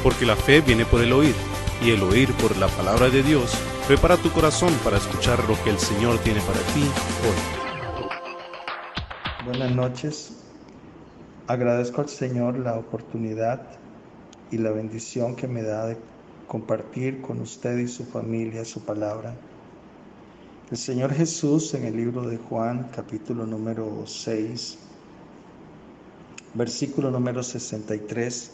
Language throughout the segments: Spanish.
porque la fe viene por el oír, y el oír por la palabra de Dios. Prepara tu corazón para escuchar lo que el Señor tiene para ti hoy. Buenas noches. Agradezco al Señor la oportunidad y la bendición que me da de compartir con usted y su familia su palabra. El Señor Jesús en el libro de Juan, capítulo número 6, versículo número 63,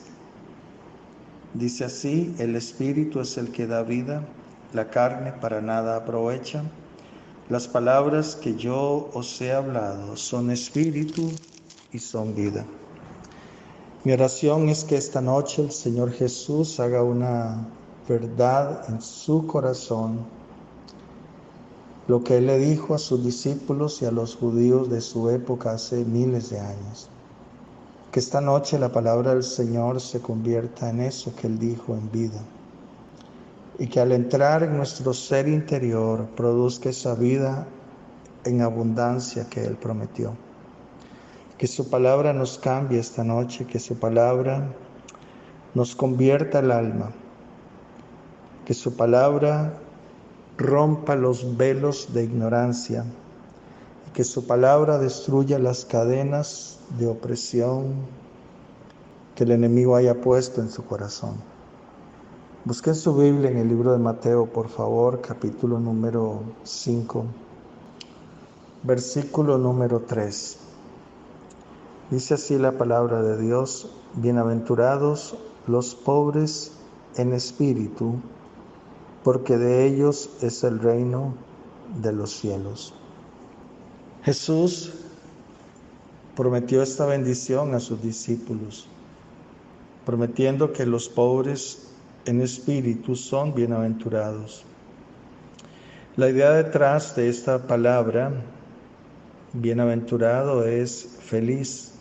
dice así: el Espíritu es el que da vida, la carne para nada aprovecha. Las palabras que yo os he hablado son espíritu y son vida. Mi oración es que esta noche el Señor Jesús haga una verdad en su corazón, lo que Él le dijo a sus discípulos y a los judíos de su época hace miles de años. Que esta noche la palabra del Señor se convierta en eso que Él dijo, en vida. Y que al entrar en nuestro ser interior produzca esa vida en abundancia que Él prometió. Que su palabra nos cambie esta noche, que su palabra nos convierta el alma, que su palabra rompa los velos de ignorancia, y que su palabra destruya las cadenas de opresión que el enemigo haya puesto en su corazón. Busquen su Biblia en el libro de Mateo, por favor, capítulo número 5, versículo número 3. Dice así la palabra de Dios: bienaventurados los pobres en espíritu, porque de ellos es el reino de los cielos. Jesús prometió esta bendición a sus discípulos, prometiendo que los pobres en espíritu son bienaventurados. La idea detrás de esta palabra, bienaventurado, es feliz,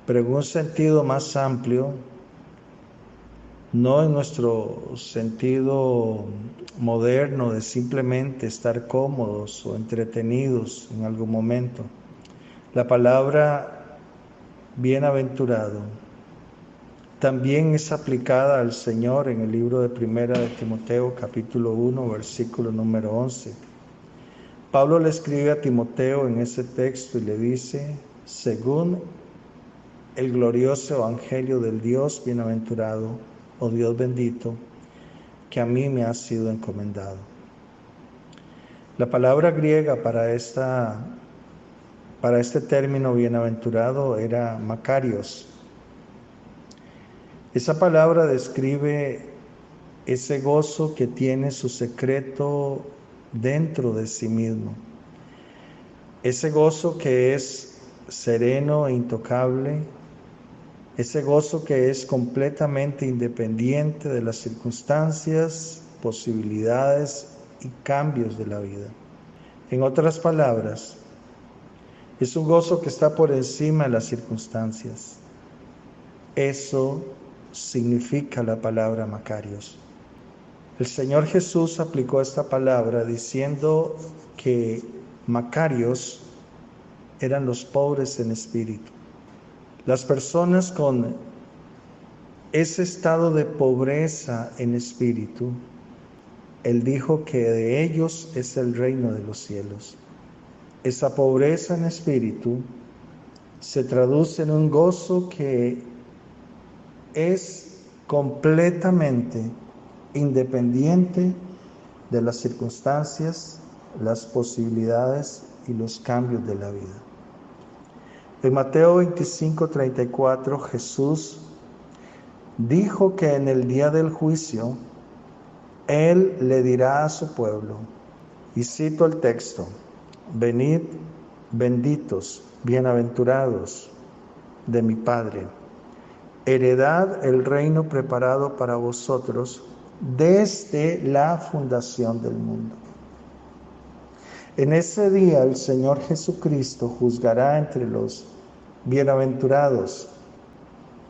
pero en un sentido más amplio, no en nuestro sentido moderno de simplemente estar cómodos o entretenidos en algún momento. La palabra bienaventurado también es aplicada al Señor en el libro de Primera de Timoteo, capítulo 1, versículo número 11. Pablo le escribe a Timoteo en ese texto y le dice: según el glorioso evangelio del Dios bienaventurado, o Dios bendito, que a mí me ha sido encomendado. La palabra griega para este término bienaventurado era makarios. Esa palabra describe ese gozo que tiene su secreto dentro de sí mismo. Ese gozo que es sereno e intocable, ese gozo que es completamente independiente de las circunstancias, posibilidades y cambios de la vida. En otras palabras, es un gozo que está por encima de las circunstancias. Eso significa la palabra makarios. El Señor Jesús aplicó esta palabra diciendo que makarios eran los pobres en espíritu. Las personas con ese estado de pobreza en espíritu, Él dijo que de ellos es el reino de los cielos. Esa pobreza en espíritu se traduce en un gozo que es completamente independiente de las circunstancias, las posibilidades y los cambios de la vida. En Mateo 25:34, Jesús dijo que en el día del juicio Él le dirá a su pueblo, y cito el texto: venid, benditos, bienaventurados de mi Padre, heredad el reino preparado para vosotros desde la fundación del mundo. En ese día el Señor Jesucristo juzgará entre los bienaventurados,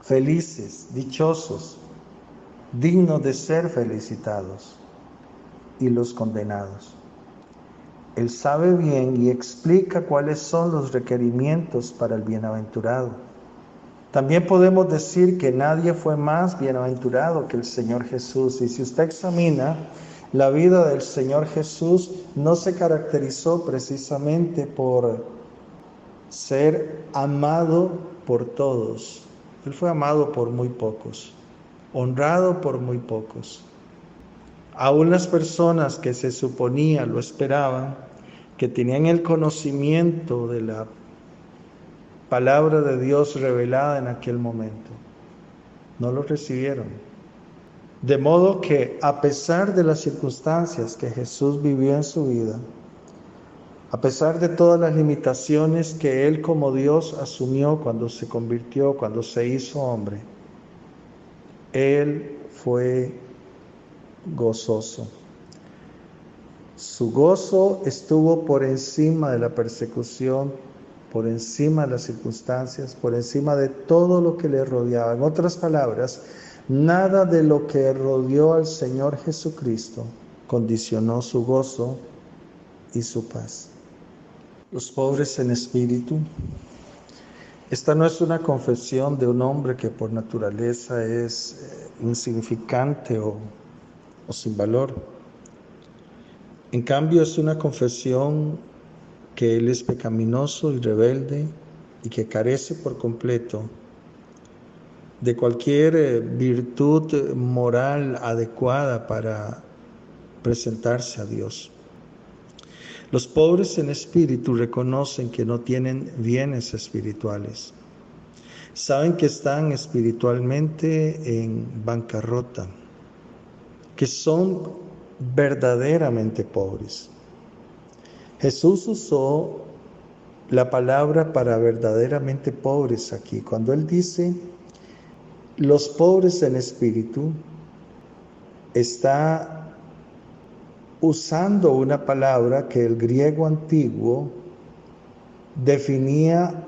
felices, dichosos, dignos de ser felicitados, y los condenados. Él sabe bien y explica cuáles son los requerimientos para el bienaventurado. También podemos decir que nadie fue más bienaventurado que el Señor Jesús. Y si usted examina la vida del Señor Jesús, no se caracterizó precisamente por ser amado por todos. Él fue amado por muy pocos, honrado por muy pocos. Aún las personas que se suponía lo esperaban, que tenían el conocimiento de la palabra de Dios revelada en aquel momento, no lo recibieron. De modo que a pesar de las circunstancias que Jesús vivió en su vida, a pesar de todas las limitaciones que Él como Dios asumió cuando se convirtió, cuando se hizo hombre, Él fue gozoso. Su gozo estuvo por encima de la persecución, por encima de las circunstancias, por encima de todo lo que le rodeaba. En otras palabras, nada de lo que rodeó al Señor Jesucristo condicionó su gozo y su paz. Los pobres en espíritu. Esta no es una confesión de un hombre que por naturaleza es insignificante o sin valor. En cambio, es una confesión que él es pecaminoso y rebelde y que carece por completo de cualquier virtud moral adecuada para presentarse a Dios. Los pobres en espíritu reconocen que no tienen bienes espirituales. Saben que están espiritualmente en bancarrota, que son verdaderamente pobres. Jesús usó la palabra para verdaderamente pobres aquí. Cuando Él dice los pobres en espíritu, está usando una palabra que el griego antiguo definía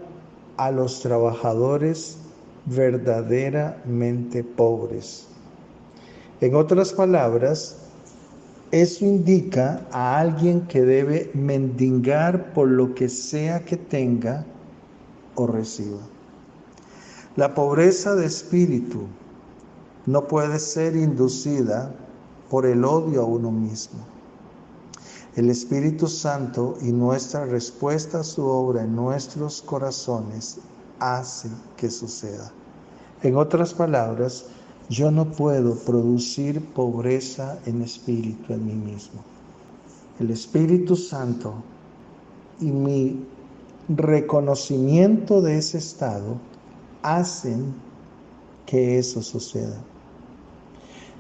a los trabajadores verdaderamente pobres. En otras palabras, eso indica a alguien que debe mendigar por lo que sea que tenga o reciba. La pobreza de espíritu no puede ser inducida por el odio a uno mismo. El Espíritu Santo y nuestra respuesta a su obra en nuestros corazones hace que suceda. En otras palabras, yo no puedo producir pobreza en espíritu en mí mismo. El Espíritu Santo y mi reconocimiento de ese estado hacen que eso suceda.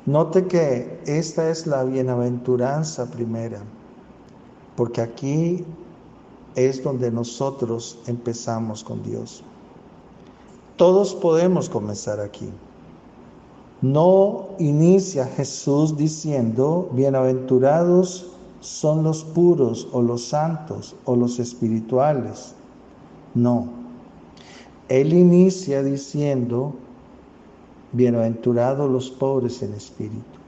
Note que esta es la bienaventuranza primera, porque aquí es donde nosotros empezamos con Dios. Todos podemos comenzar aquí. No inicia Jesús diciendo, bienaventurados son los puros o los santos o los espirituales. No. Él inicia diciendo, bienaventurados los pobres en espíritu,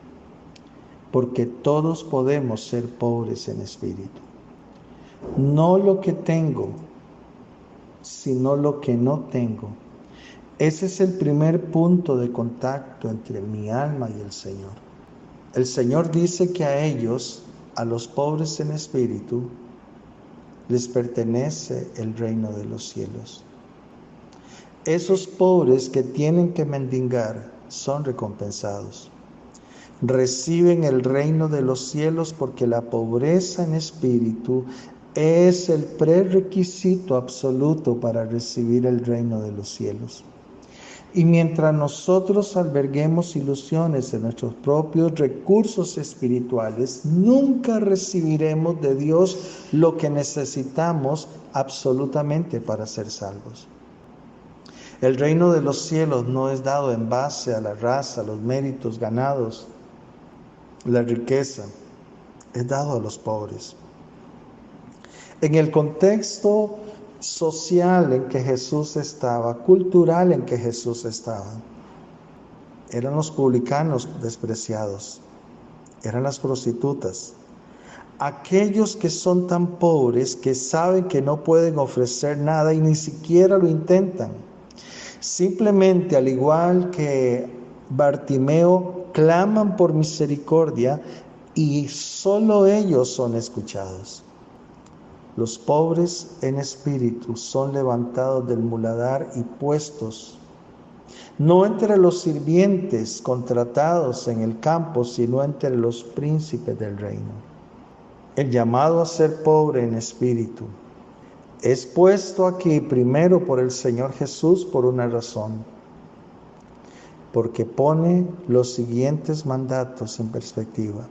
porque todos podemos ser pobres en espíritu. No lo que tengo, sino lo que no tengo. Ese es el primer punto de contacto entre mi alma y el Señor. El Señor dice que a ellos, a los pobres en espíritu, les pertenece el reino de los cielos. Esos pobres que tienen que mendigar son recompensados. Reciben el reino de los cielos porque la pobreza en espíritu es el prerequisito absoluto para recibir el reino de los cielos. Y mientras nosotros alberguemos ilusiones en nuestros propios recursos espirituales, nunca recibiremos de Dios lo que necesitamos absolutamente para ser salvos. El reino de los cielos no es dado en base a la raza, los méritos ganados, la riqueza, es dado a los pobres. En el contexto social en que Jesús estaba, cultural en que Jesús estaba, eran los publicanos despreciados, eran las prostitutas, aquellos que son tan pobres que saben que no pueden ofrecer nada y ni siquiera lo intentan. Simplemente, al igual que Bartimeo, claman por misericordia y solo ellos son escuchados. Los pobres en espíritu son levantados del muladar y puestos, no entre los sirvientes contratados en el campo, sino entre los príncipes del reino. El llamado a ser pobre en espíritu es puesto aquí primero por el Señor Jesús por una razón, porque pone los siguientes mandatos en perspectiva.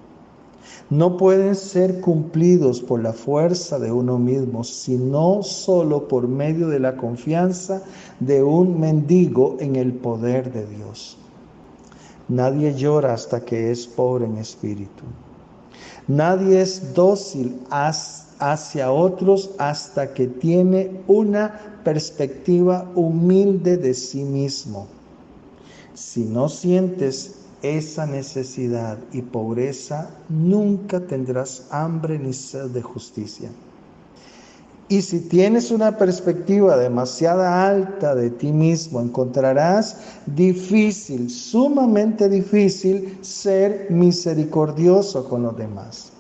No pueden ser cumplidos por la fuerza de uno mismo, sino solo por medio de la confianza de un mendigo en el poder de Dios. Nadie llora hasta que es pobre en espíritu. Nadie es dócil hacia otros hasta que tiene una perspectiva humilde de sí mismo. Si no sientes esa necesidad y pobreza, nunca tendrás hambre ni sed de justicia. Y si tienes una perspectiva demasiado alta de ti mismo, encontrarás difícil, sumamente difícil, ser misericordioso con los demás.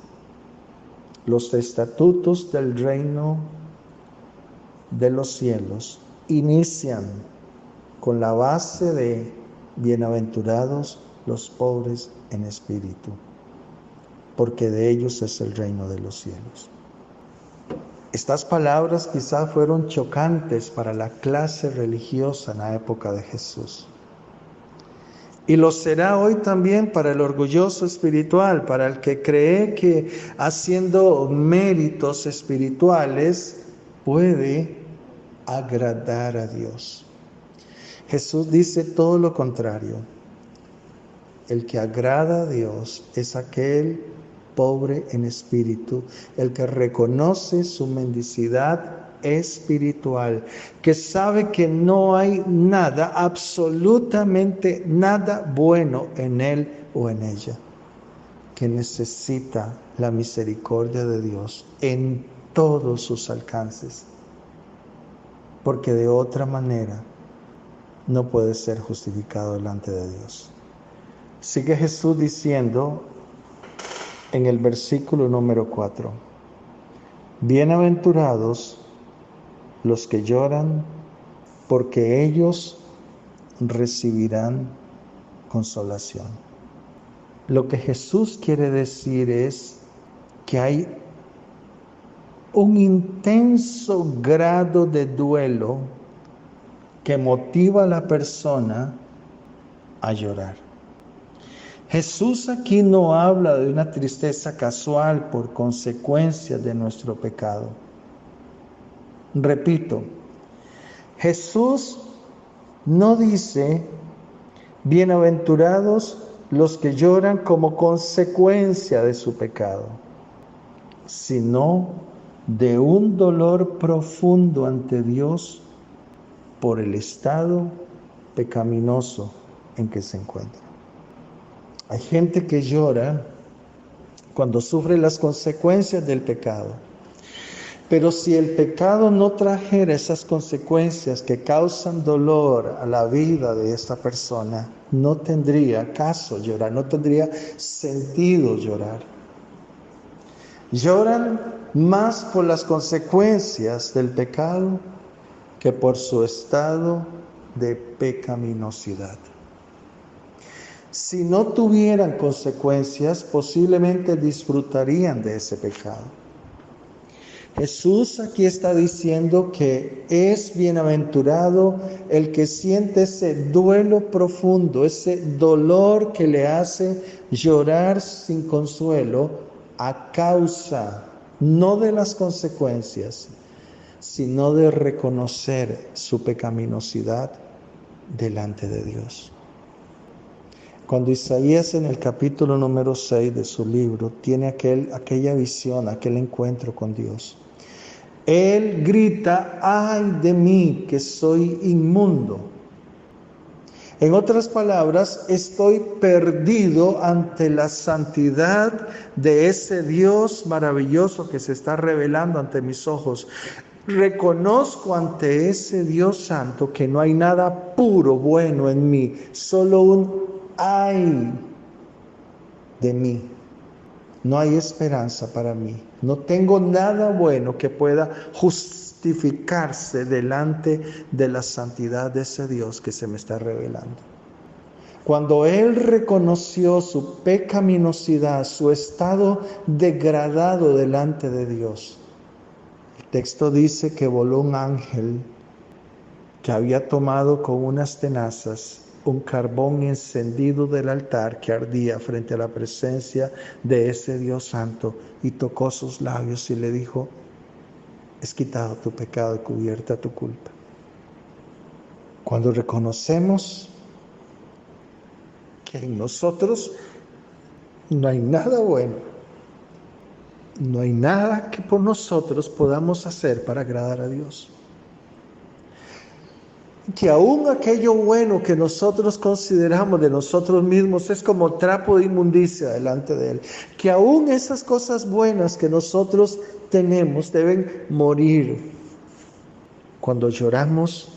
Los estatutos del reino de los cielos inician con la base de bienaventurados los pobres en espíritu, porque de ellos es el reino de los cielos. Estas palabras quizás fueron chocantes para la clase religiosa en la época de Jesús. Y lo será hoy también para el orgulloso espiritual, para el que cree que haciendo méritos espirituales puede agradar a Dios. Jesús dice todo lo contrario. El que agrada a Dios es aquel pobre en espíritu, el que reconoce su mendicidad espiritual, que sabe que no hay nada, absolutamente nada bueno en él o en ella, que necesita la misericordia de Dios en todos sus alcances, porque de otra manera no puede ser justificado delante de Dios. Sigue Jesús diciendo en el versículo número 4, bienaventurados los que lloran, porque ellos recibirán consolación. Lo que Jesús quiere decir es que hay un intenso grado de duelo que motiva a la persona a llorar. Jesús aquí no habla de una tristeza casual por consecuencia de nuestro pecado. Repito, Jesús no dice, bienaventurados los que lloran como consecuencia de su pecado, sino de un dolor profundo ante Dios por el estado pecaminoso en que se encuentra. Hay gente que llora cuando sufre las consecuencias del pecado. Pero si el pecado no trajera esas consecuencias que causan dolor a la vida de esta persona, no tendría caso llorar, no tendría sentido llorar. Lloran más por las consecuencias del pecado que por su estado de pecaminosidad. Si no tuvieran consecuencias, posiblemente disfrutarían de ese pecado. Jesús aquí está diciendo que es bienaventurado el que siente ese duelo profundo, ese dolor que le hace llorar sin consuelo a causa no de las consecuencias, sino de reconocer su pecaminosidad delante de Dios. Cuando Isaías en el capítulo número 6 de su libro tiene aquella visión, aquel encuentro con Dios, él grita, ¡ay de mí que soy inmundo! En otras palabras, estoy perdido ante la santidad de ese Dios maravilloso que se está revelando ante mis ojos. Reconozco ante ese Dios santo que no hay nada puro, bueno en mí, solo un ay de mí. No hay esperanza para mí. No tengo nada bueno que pueda justificarse delante de la santidad de ese Dios que se me está revelando. Cuando él reconoció su pecaminosidad, su estado degradado delante de Dios, el texto dice que voló un ángel que había tomado con unas tenazas un carbón encendido del altar que ardía frente a la presencia de ese Dios santo, y tocó sus labios y le dijo: es quitado tu pecado y cubierta tu culpa. Cuando reconocemos que en nosotros no hay nada bueno, no hay nada que por nosotros podamos hacer para agradar a Dios, que aún aquello bueno que nosotros consideramos de nosotros mismos es como trapo de inmundicia delante de Él, que aún esas cosas buenas que nosotros tenemos deben morir. Cuando lloramos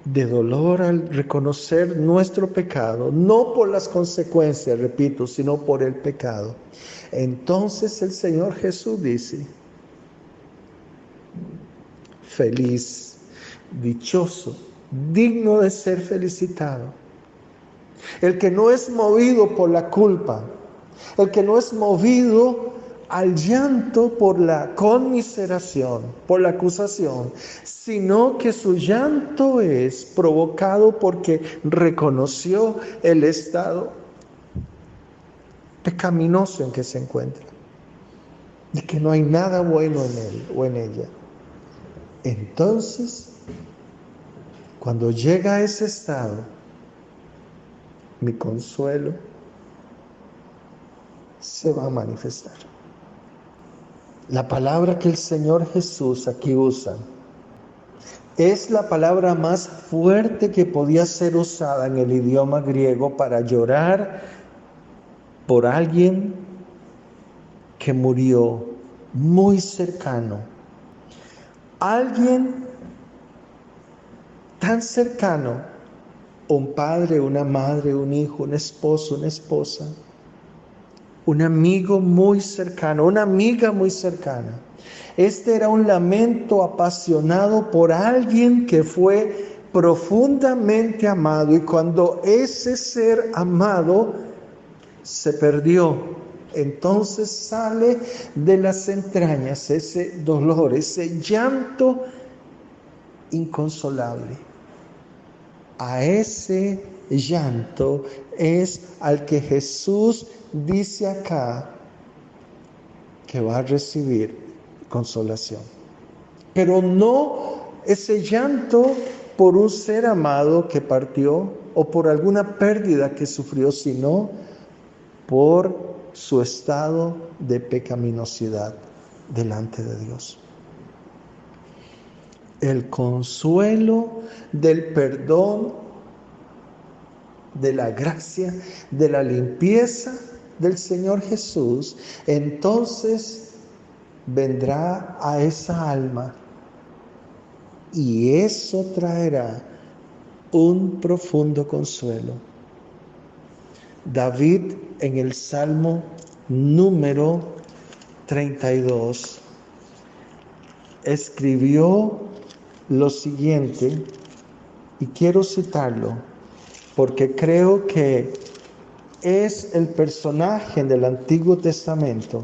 de dolor al reconocer nuestro pecado, no por las consecuencias, repito, sino por el pecado, entonces el Señor Jesús dice: feliz, dichoso, digno de ser felicitado, el que no es movido por la culpa, el que no es movido al llanto por la conmiseración, por la acusación, sino que su llanto es provocado porque reconoció el estado pecaminoso en que se encuentra y que no hay nada bueno en él o en ella. Entonces, cuando llega a ese estado, mi consuelo se va a manifestar. La palabra que el Señor Jesús aquí usa es la palabra más fuerte que podía ser usada en el idioma griego para llorar por alguien que murió muy cercano. Alguien tan cercano, un padre, una madre, un hijo, un esposo, una esposa, un amigo muy cercano, una amiga muy cercana. Este era un lamento apasionado por alguien que fue profundamente amado, y cuando ese ser amado se perdió, entonces sale de las entrañas ese dolor, ese llanto inconsolable. A ese llanto es al que Jesús dice acá que va a recibir consolación. Pero no ese llanto por un ser amado que partió o por alguna pérdida que sufrió, sino por su estado de pecaminosidad delante de Dios. El consuelo del perdón, de la gracia, de la limpieza del Señor Jesús, entonces vendrá a esa alma, y eso traerá un profundo consuelo. David, en el Salmo número 32, escribió lo siguiente, y quiero citarlo porque creo que es el personaje del Antiguo Testamento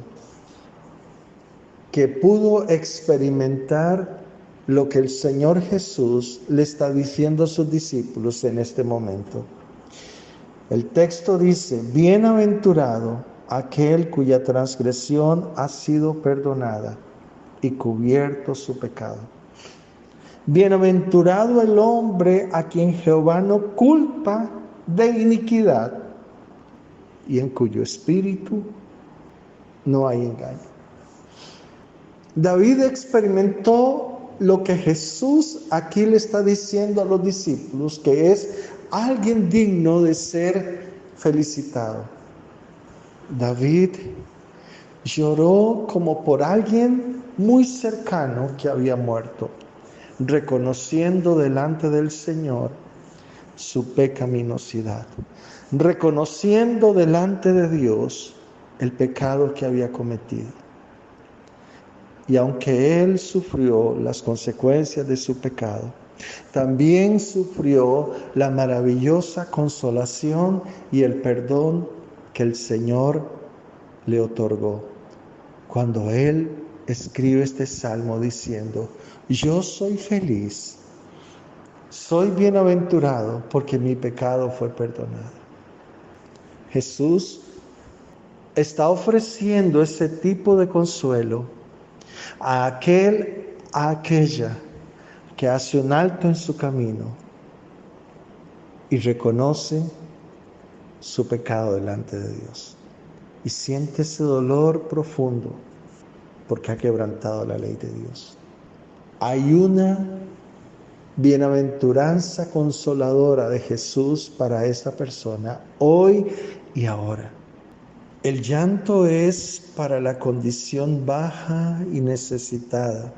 que pudo experimentar lo que el Señor Jesús le está diciendo a sus discípulos en este momento. El texto dice: bienaventurado aquel cuya transgresión ha sido perdonada y cubierto su pecado. Bienaventurado el hombre a quien Jehová no culpa de iniquidad y en cuyo espíritu no hay engaño. David experimentó lo que Jesús aquí le está diciendo a los discípulos, que es alguien digno de ser felicitado. David lloró como por alguien muy cercano que había muerto, reconociendo delante del Señor su pecaminosidad, reconociendo delante de Dios el pecado que había cometido. Y aunque él sufrió las consecuencias de su pecado, también sufrió la maravillosa consolación y el perdón que el Señor le otorgó. Cuando él escribe este salmo diciendo: yo soy feliz, soy bienaventurado porque mi pecado fue perdonado. Jesús está ofreciendo ese tipo de consuelo a aquella que hace un alto en su camino y reconoce su pecado delante de Dios y siente ese dolor profundo porque ha quebrantado la ley de Dios. Hay una bienaventuranza consoladora de Jesús para esa persona hoy y ahora. El llanto es para la condición baja y necesitada,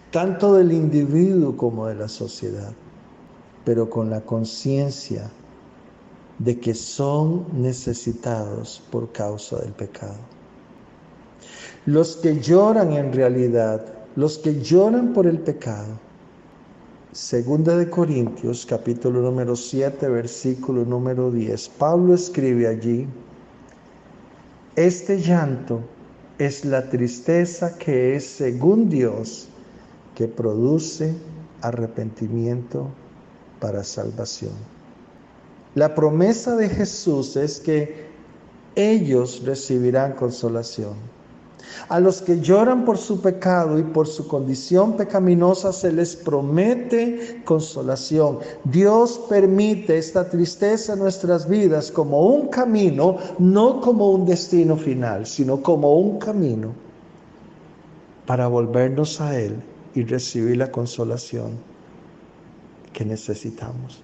tanto del individuo como de la sociedad, pero con la conciencia de que son necesitados por causa del pecado. Los que lloran en realidad, los que lloran por el pecado, Segunda de Corintios, capítulo número 7, versículo número 10, Pablo escribe allí: este llanto es la tristeza que es según Dios, que produce arrepentimiento para salvación. La promesa de Jesús es que ellos recibirán consolación. A los que lloran por su pecado y por su condición pecaminosa se les promete consolación. Dios permite esta tristeza en nuestras vidas como un camino, no como un destino final, sino como un camino para volvernos a Él y recibir la consolación que necesitamos.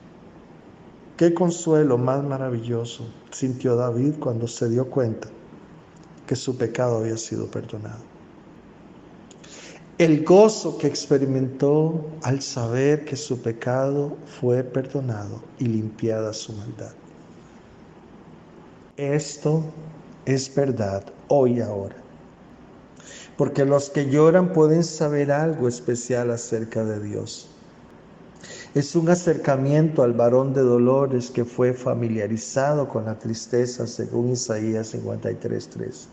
Qué consuelo más maravilloso sintió David cuando se dio cuenta que su pecado había sido perdonado. El gozo que experimentó al saber que su pecado fue perdonado y limpiada su maldad. Esto es verdad hoy y ahora. Porque los que lloran pueden saber algo especial acerca de Dios. Es un acercamiento al varón de dolores que fue familiarizado con la tristeza, según Isaías 53:3.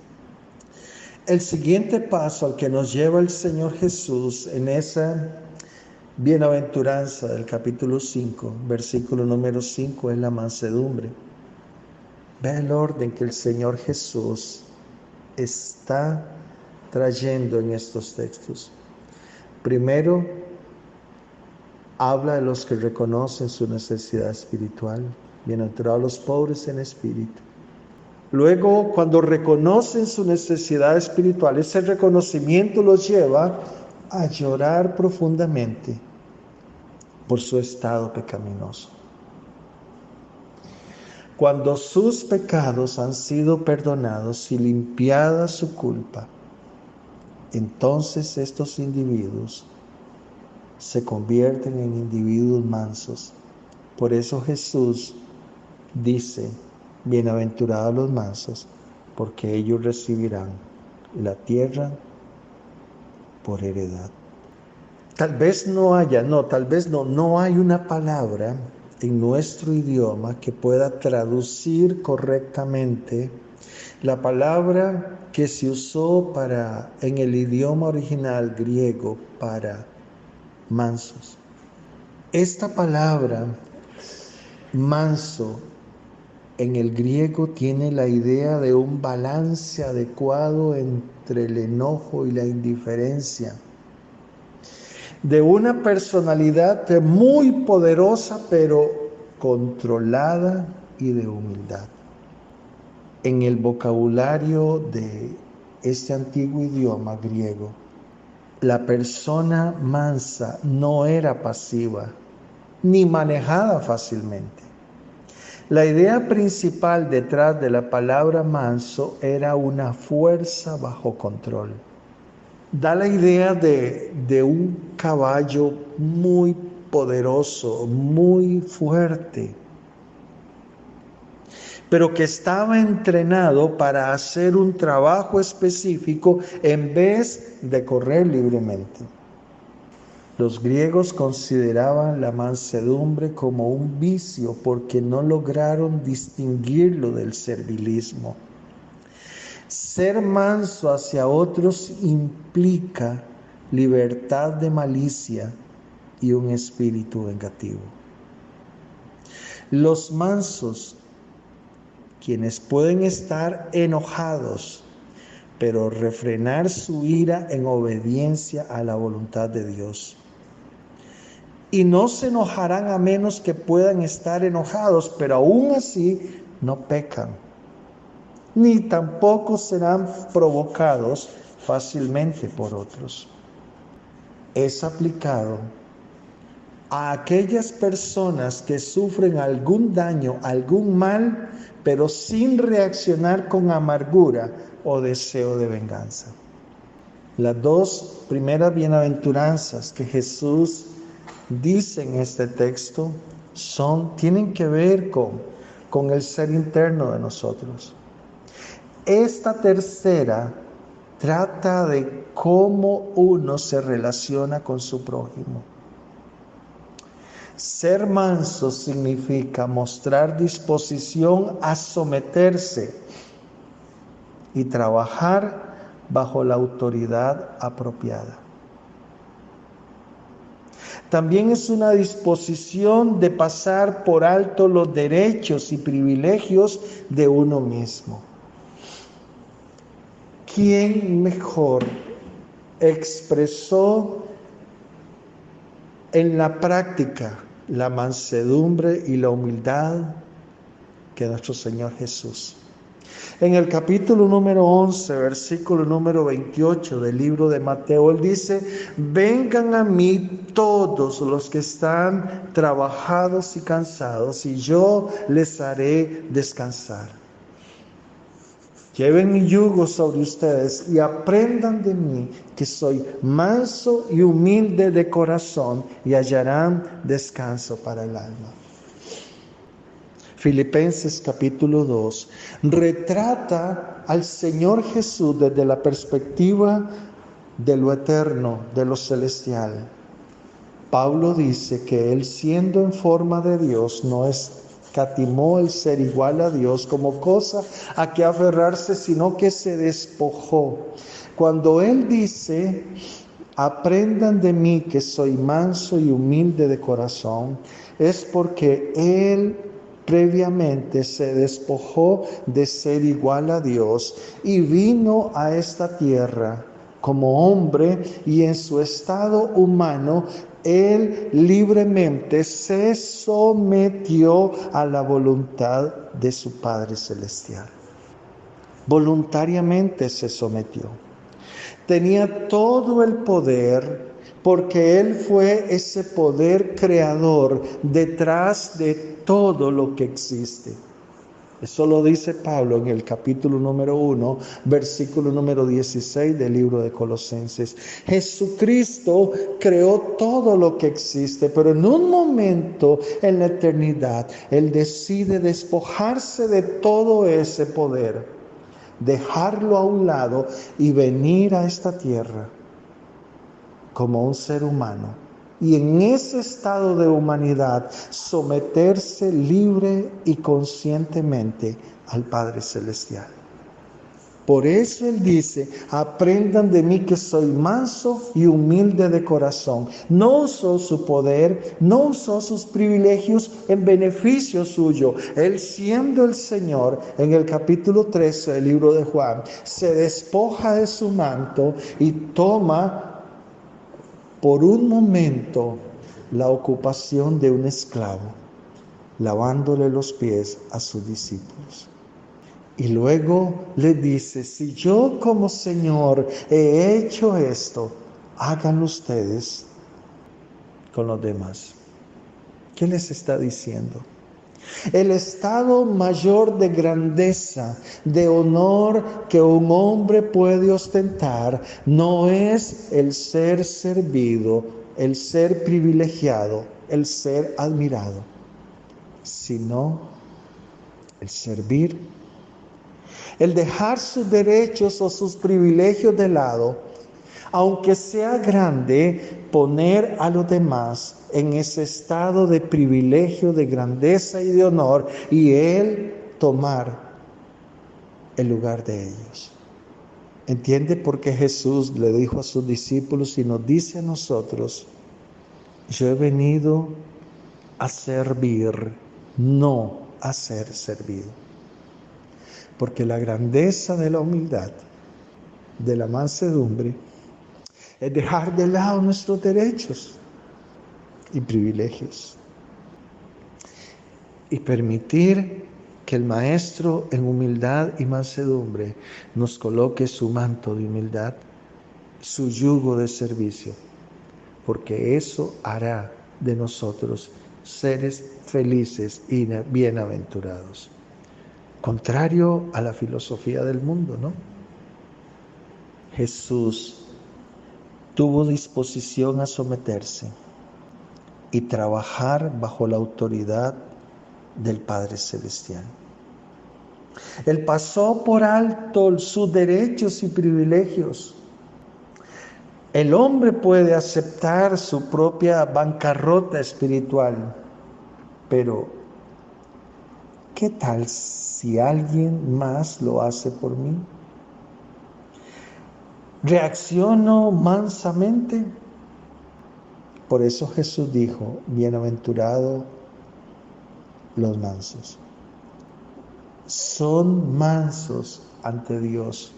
El siguiente paso al que nos lleva el Señor Jesús en esa bienaventuranza del capítulo 5, versículo número 5, es la mansedumbre. Ve el orden que el Señor Jesús está trayendo en estos textos. Primero, habla de los que reconocen su necesidad espiritual. Bienaventurados los pobres en espíritu. Luego, cuando reconocen su necesidad espiritual, ese reconocimiento los lleva a llorar profundamente por su estado pecaminoso. Cuando sus pecados han sido perdonados y limpiada su culpa, entonces estos individuos se convierten en individuos mansos. Por eso Jesús dice: bienaventurados los mansos, porque ellos recibirán la tierra por heredad. No hay una palabra en nuestro idioma que pueda traducir correctamente la palabra que se usó en el idioma original griego para mansos. Esta palabra manso en el griego tiene la idea de un balance adecuado entre el enojo y la indiferencia, de una personalidad muy poderosa pero controlada y de humildad. En el vocabulario de este antiguo idioma griego, la persona mansa no era pasiva ni manejada fácilmente. La idea principal detrás de la palabra manso era una fuerza bajo control. Da la idea de un caballo muy poderoso, muy fuerte, pero que estaba entrenado para hacer un trabajo específico en vez de correr libremente. Los griegos consideraban la mansedumbre como un vicio porque no lograron distinguirlo del servilismo. Ser manso hacia otros implica libertad de malicia y un espíritu vengativo. Los mansos, quienes pueden estar enojados, pero refrenar su ira en obediencia a la voluntad de Dios. Y no se enojarán a menos que puedan estar enojados, pero aún así no pecan, ni tampoco serán provocados fácilmente por otros. Es aplicado a aquellas personas que sufren algún daño, algún mal, pero sin reaccionar con amargura o deseo de venganza. Las dos primeras bienaventuranzas que Jesús dice en este texto tienen que ver con el ser interno de nosotros. Esta tercera trata de cómo uno se relaciona con su prójimo. Ser manso significa mostrar disposición a someterse y trabajar bajo la autoridad apropiada. También es una disposición de pasar por alto los derechos y privilegios de uno mismo. ¿Quién mejor expresó en la práctica la mansedumbre y la humildad que nuestro Señor Jesús? En el capítulo número 11, versículo número 28 del libro de Mateo, Él dice: vengan a mí todos los que están trabajados y cansados, y yo les haré descansar. Lleven mi yugo sobre ustedes y aprendan de mí, que soy manso y humilde de corazón, y hallarán descanso para el alma. Filipenses capítulo 2 retrata al Señor Jesús desde la perspectiva de lo eterno, de lo celestial. Pablo dice que Él, siendo en forma de Dios, no escatimó el ser igual a Dios como cosa a que aferrarse, sino que se despojó. Cuando Él dice: aprendan de mí que soy manso y humilde de corazón, es porque Él previamente se despojó de ser igual a Dios y vino a esta tierra como hombre, y en su estado humano Él libremente se sometió a la voluntad de su Padre Celestial. Voluntariamente se sometió. Tenía todo el poder, porque Él fue ese poder creador detrás de todo lo que existe. Eso lo dice Pablo en el capítulo número 1, versículo número 16 del libro de Colosenses. Jesucristo creó todo lo que existe, pero en un momento en la eternidad, Él decide despojarse de todo ese poder, dejarlo a un lado y venir a esta tierra como un ser humano, y en ese estado de humanidad someterse libre y conscientemente al Padre Celestial. Por eso Él dice: aprendan de mí que soy manso y humilde de corazón. No usó su poder, no usó sus privilegios en beneficio suyo. Él, siendo el Señor, en el capítulo 13 del libro de Juan, se despoja de su manto y toma por un momento la ocupación de un esclavo, lavándole los pies a sus discípulos. Y luego le dice: si yo como Señor he hecho esto, háganlo ustedes con los demás. ¿Qué les está diciendo? El estado mayor de grandeza, de honor que un hombre puede ostentar, no es el ser servido, el ser privilegiado, el ser admirado, sino el servir, el dejar sus derechos o sus privilegios de lado, aunque sea grande, poner a los demás en ese estado de privilegio, de grandeza y de honor, y él tomar el lugar de ellos. ¿Entiende por qué Jesús le dijo a sus discípulos y nos dice a nosotros: yo he venido a servir, no a ser servido? Porque la grandeza de la humildad, de la mansedumbre, es dejar de lado nuestros derechos y privilegios y permitir que el Maestro en humildad y mansedumbre nos coloque su manto de humildad, su yugo de servicio, porque eso hará de nosotros seres felices y bienaventurados. Contrario a la filosofía del mundo, ¿no? Jesús tuvo disposición a someterse y trabajar bajo la autoridad del Padre Celestial. Él pasó por alto sus derechos y privilegios. El hombre puede aceptar su propia bancarrota espiritual, pero ¿qué tal si alguien más lo hace por mí? ¿Reacciono mansamente? Por eso Jesús dijo: bienaventurados los mansos. Son mansos ante Dios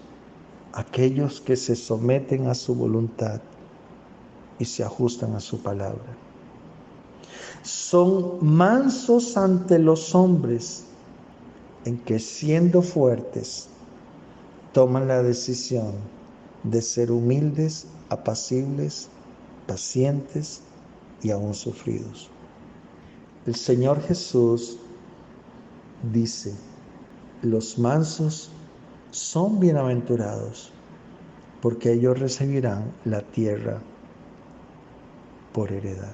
aquellos que se someten a su voluntad y se ajustan a su palabra. Son mansos ante los hombres en que, siendo fuertes, toman la decisión de ser humildes, apacibles, pacientes y aún sufridos. El Señor Jesús dice: los mansos son bienaventurados, porque ellos recibirán la tierra por heredad.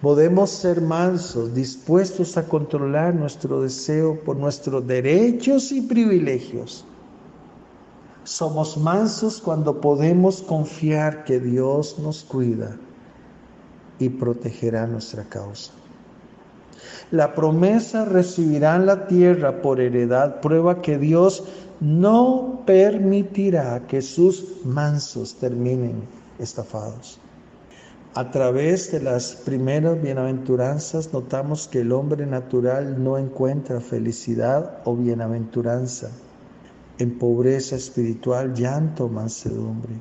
Podemos ser mansos, dispuestos a controlar nuestro deseo por nuestros derechos y privilegios. Somos mansos cuando podemos confiar que Dios nos cuida y protegerá nuestra causa. La promesa: recibirán la tierra por heredad, prueba que Dios no permitirá que sus mansos terminen estafados. A través de las primeras bienaventuranzas notamos que el hombre natural no encuentra felicidad o bienaventuranza en pobreza espiritual, llanto, mansedumbre.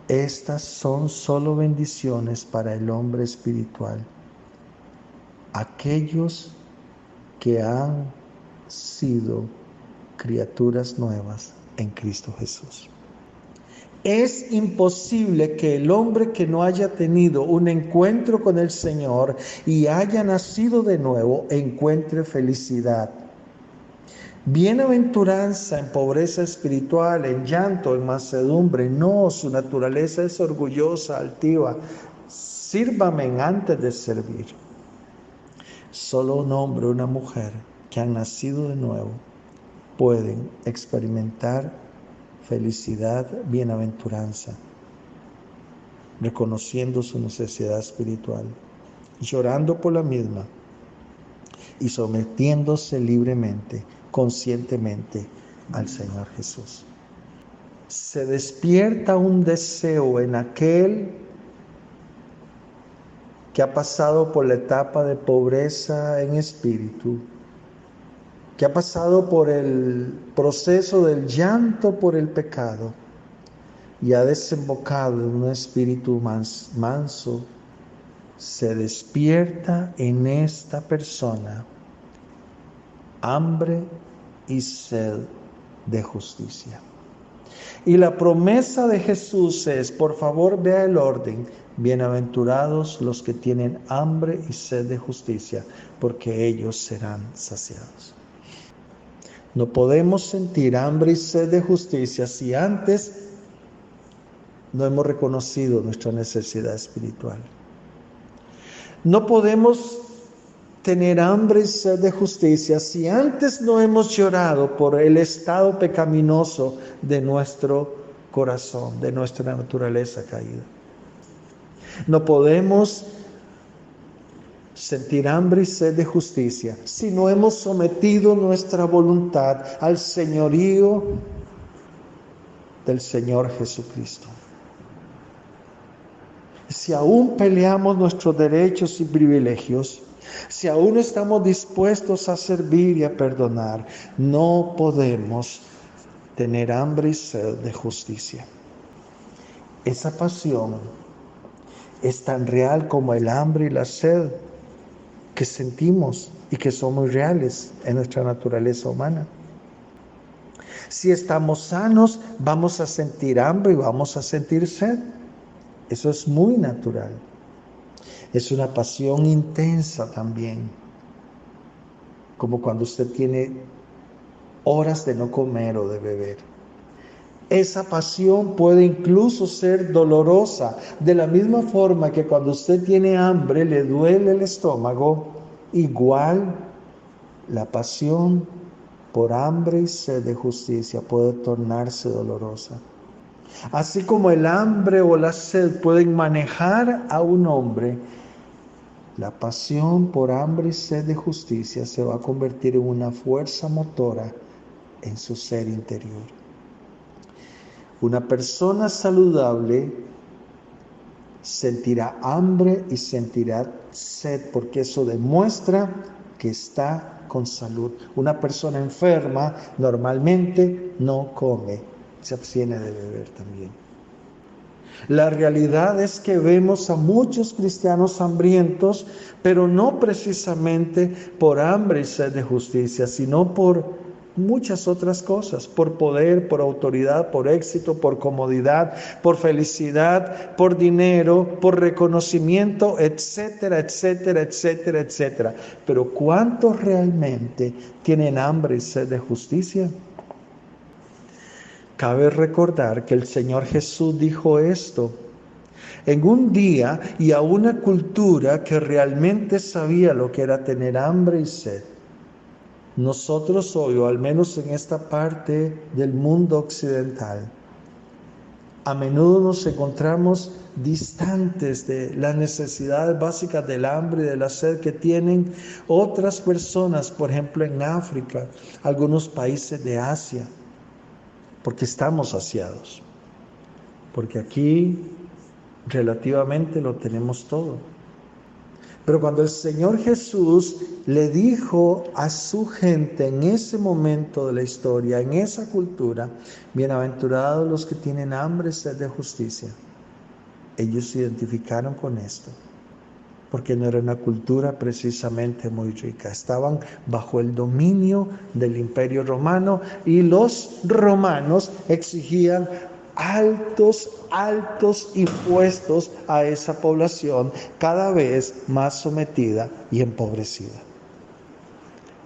Estas son solo bendiciones para el hombre espiritual, aquellos que han sido criaturas nuevas en Cristo Jesús. Es imposible que el hombre que no haya tenido un encuentro con el Señor y haya nacido de nuevo encuentre felicidad, bienaventuranza en pobreza espiritual, en llanto, en mansedumbre. No, su naturaleza es orgullosa, altiva. Sírvame antes de servir. Solo un hombre o una mujer que han nacido de nuevo pueden experimentar felicidad, bienaventuranza, reconociendo su necesidad espiritual, llorando por la misma y sometiéndose libremente, conscientemente al Señor Jesús. Se despierta un deseo en aquel que ha pasado por la etapa de pobreza en espíritu, que ha pasado por el proceso del llanto por el pecado y ha desembocado en un espíritu manso. Se despierta en esta persona hambre y sed de justicia. Y la promesa de Jesús es, por favor vea el orden, bienaventurados los que tienen hambre y sed de justicia, porque ellos serán saciados. No podemos sentir hambre y sed de justicia si antes no hemos reconocido nuestra necesidad espiritual. No podemos tener hambre y sed de justicia si antes no hemos llorado por el estado pecaminoso de nuestro corazón, de nuestra naturaleza caída. No podemos sentir hambre y sed de justicia si no hemos sometido nuestra voluntad al señorío del Señor Jesucristo. Si aún peleamos nuestros derechos y privilegios, si aún estamos dispuestos a servir y a perdonar, no podemos tener hambre y sed de justicia. Esa pasión es tan real como el hambre y la sed que sentimos y que son muy reales en nuestra naturaleza humana. Si estamos sanos, vamos a sentir hambre y vamos a sentir sed. Eso es muy natural. Es una pasión intensa también, como cuando usted tiene horas de no comer o de beber. Esa pasión puede incluso ser dolorosa, de la misma forma que cuando usted tiene hambre le duele el estómago, igual la pasión por hambre y sed de justicia puede tornarse dolorosa. Así como el hambre o la sed pueden manejar a un hombre, la pasión por hambre y sed de justicia se va a convertir en una fuerza motora en su ser interior. Una persona saludable sentirá hambre y sentirá sed, porque eso demuestra que está con salud. Una persona enferma normalmente no come, se abstiene de beber también. La realidad es que vemos a muchos cristianos hambrientos, pero no precisamente por hambre y sed de justicia, sino por muchas otras cosas, por poder, por autoridad, por éxito, por comodidad, por felicidad, por dinero, por reconocimiento, etcétera, etcétera, etcétera, etcétera. Pero ¿cuántos realmente tienen hambre y sed de justicia? Cabe recordar que el Señor Jesús dijo esto en un día y a una cultura que realmente sabía lo que era tener hambre y sed. Nosotros hoy, o al menos en esta parte del mundo occidental, a menudo nos encontramos distantes de las necesidades básicas del hambre y de la sed que tienen otras personas, por ejemplo en África, algunos países de Asia, porque estamos saciados, porque aquí relativamente lo tenemos todo. Pero cuando el Señor Jesús le dijo a su gente en ese momento de la historia, en esa cultura, bienaventurados los que tienen hambre y sed de justicia, ellos se identificaron con esto, porque no era una cultura precisamente muy rica. Estaban bajo el dominio del Imperio Romano y los romanos exigían altos impuestos a esa población cada vez más sometida y empobrecida.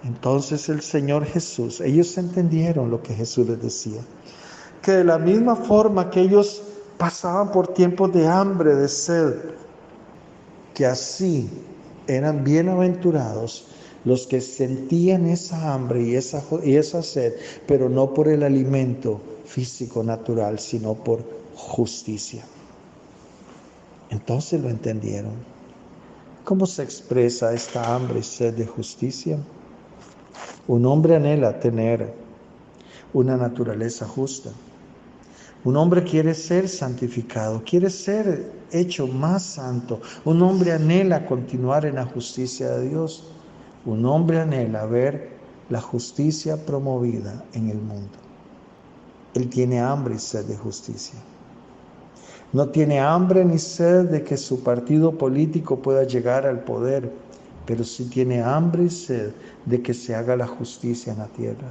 Entonces el Señor Jesús, ellos entendieron lo que Jesús les decía, que de la misma forma que ellos pasaban por tiempos de hambre, de sed, que así eran bienaventurados los que sentían esa hambre y esa sed, pero no por el alimento físico natural, sino por justicia. Entonces lo entendieron. ¿Cómo se expresa esta hambre y sed de justicia? Un hombre anhela tener una naturaleza justa. Un hombre quiere ser santificado, quiere ser hecho más santo. Un hombre anhela continuar en la justicia de Dios. Un hombre anhela ver la justicia promovida en el mundo. Él tiene hambre y sed de justicia. No tiene hambre ni sed de que su partido político pueda llegar al poder, pero sí tiene hambre y sed de que se haga la justicia en la tierra.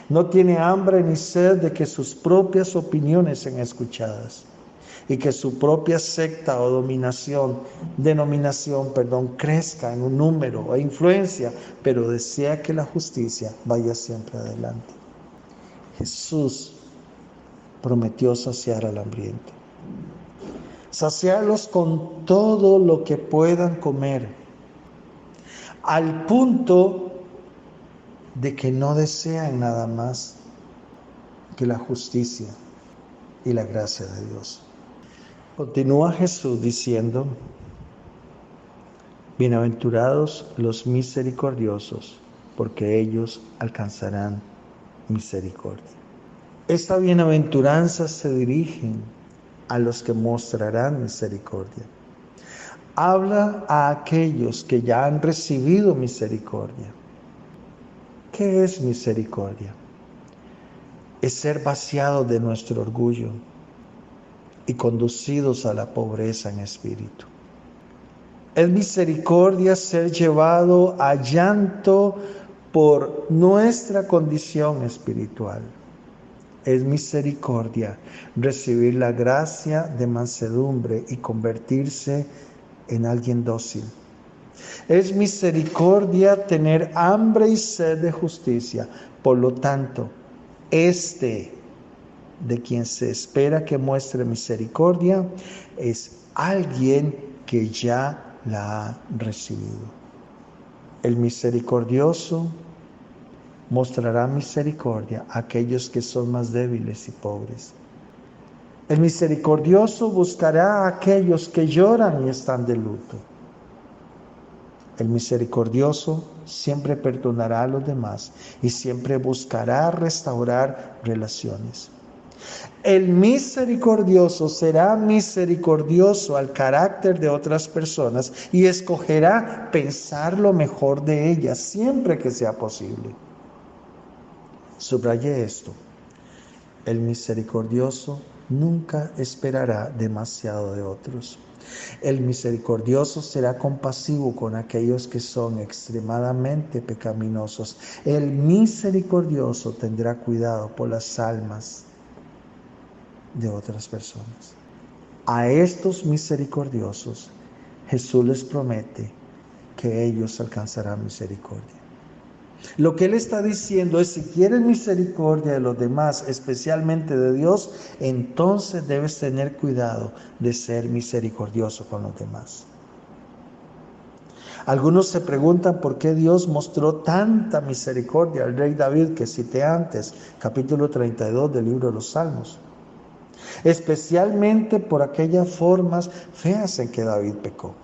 No tiene hambre ni sed de que sus propias opiniones sean escuchadas y que su propia secta o denominación, crezca en un número e influencia, pero desea que la justicia vaya siempre adelante. Jesús prometió saciar al hambriento, saciarlos con todo lo que puedan comer, al punto de que no desean nada más que la justicia y la gracia de Dios. Continúa Jesús diciendo: bienaventurados los misericordiosos, porque ellos alcanzarán misericordia. Esta bienaventuranza se dirige a los que mostrarán misericordia. Habla a aquellos que ya han recibido misericordia. ¿Qué es misericordia? Es ser vaciados de nuestro orgullo y conducidos a la pobreza en espíritu. Es misericordia ser llevado a llanto por nuestra condición espiritual. Es misericordia recibir la gracia de mansedumbre y convertirse en alguien dócil. Es misericordia tener hambre y sed de justicia. Por lo tanto, de quien se espera que muestre misericordia es alguien que ya la ha recibido. El misericordioso mostrará misericordia a aquellos que son más débiles y pobres. El misericordioso buscará a aquellos que lloran y están de luto. El misericordioso siempre perdonará a los demás y siempre buscará restaurar relaciones. El misericordioso será misericordioso al carácter de otras personas y escogerá pensar lo mejor de ellas siempre que sea posible. Subraye esto: el misericordioso nunca esperará demasiado de otros. El misericordioso será compasivo con aquellos que son extremadamente pecaminosos. El misericordioso tendrá cuidado por las almas de otras personas. A estos misericordiosos, Jesús les promete que ellos alcanzarán misericordia. Lo que Él está diciendo es: si quieres misericordia de los demás, especialmente de Dios, entonces debes tener cuidado de ser misericordioso con los demás. Algunos se preguntan por qué Dios mostró tanta misericordia al rey David, que cité antes, capítulo 32 del libro de los Salmos. Especialmente por aquellas formas feas en que David pecó.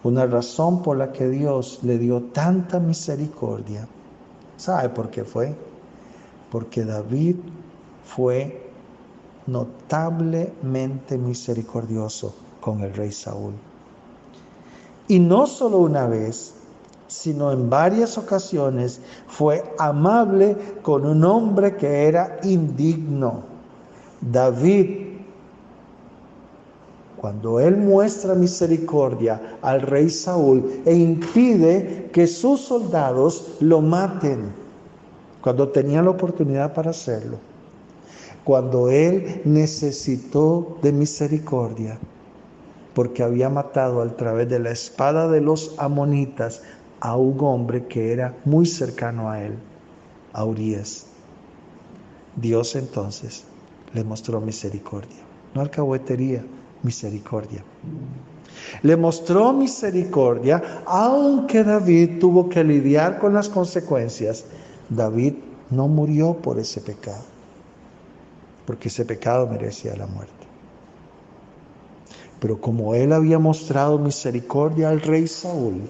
Una razón por la que Dios le dio tanta misericordia, ¿sabe por qué fue? Porque David fue notablemente misericordioso con el rey Saúl. Y no solo una vez, sino en varias ocasiones fue amable con un hombre que era indigno. David, cuando él muestra misericordia al rey Saúl e impide que sus soldados lo maten, cuando tenían la oportunidad para hacerlo, cuando él necesitó de misericordia, porque había matado a través de la espada de los amonitas a un hombre que era muy cercano a él, a Urías. Dios entonces le mostró misericordia, no alcahuetería, misericordia. Le mostró misericordia, aunque David tuvo que lidiar con las consecuencias. David no murió por ese pecado, porque ese pecado merecía la muerte. Pero como él había mostrado misericordia al rey Saúl,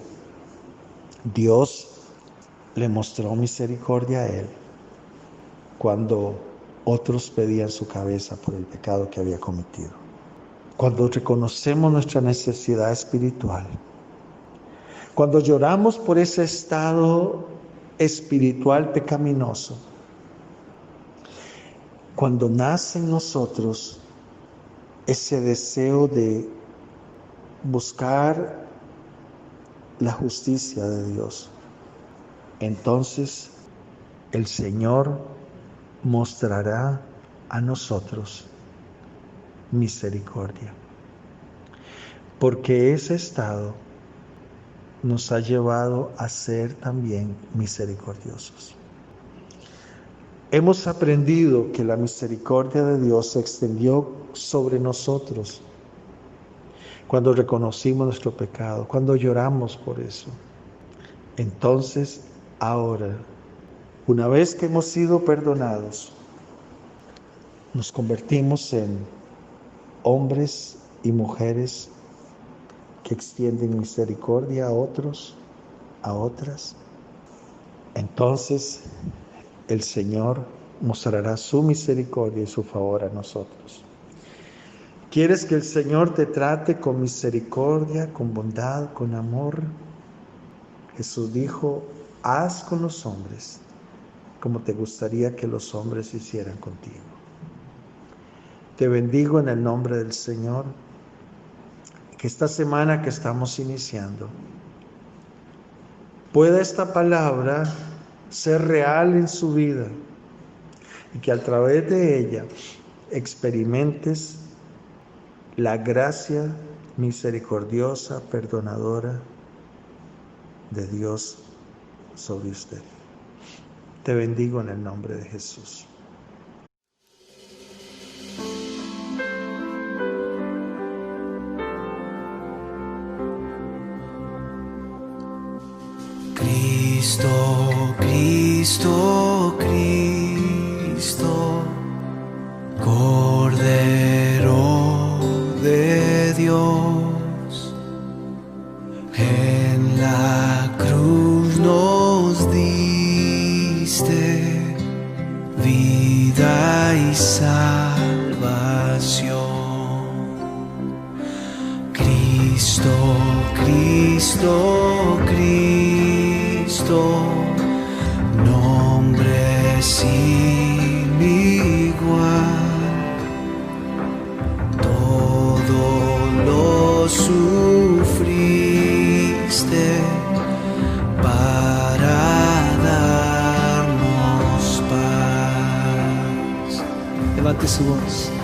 Dios le mostró misericordia a él cuando otros pedían su cabeza por el pecado que había cometido. Cuando reconocemos nuestra necesidad espiritual, cuando lloramos por ese estado espiritual pecaminoso, cuando nace en nosotros ese deseo de buscar la justicia de Dios, entonces el Señor mostrará a nosotros misericordia, porque ese estado nos ha llevado a ser también misericordiosos. Hemos aprendido que la misericordia de Dios se extendió sobre nosotros cuando reconocimos nuestro pecado, cuando lloramos por eso. Entonces, ahora, una vez que hemos sido perdonados, nos convertimos en hombres y mujeres que extienden misericordia a otros, a otras. Entonces, el Señor mostrará su misericordia y su favor a nosotros. ¿Quieres que el Señor te trate con misericordia, con bondad, con amor? Jesús dijo, haz con los hombres como te gustaría que los hombres hicieran contigo. Te bendigo en el nombre del Señor, que esta semana que estamos iniciando, pueda esta palabra ser real en su vida y que a través de ella experimentes la gracia misericordiosa, perdonadora de Dios sobre usted. Te bendigo en el nombre de Jesús. Cristo, Cristo, Cristo, Cordero de Dios, en la cruz nos diste vida y salvación. Cristo, Cristo, Cristo, nombre sin igual, todo lo sufriste para darnos paz. Levante su voz.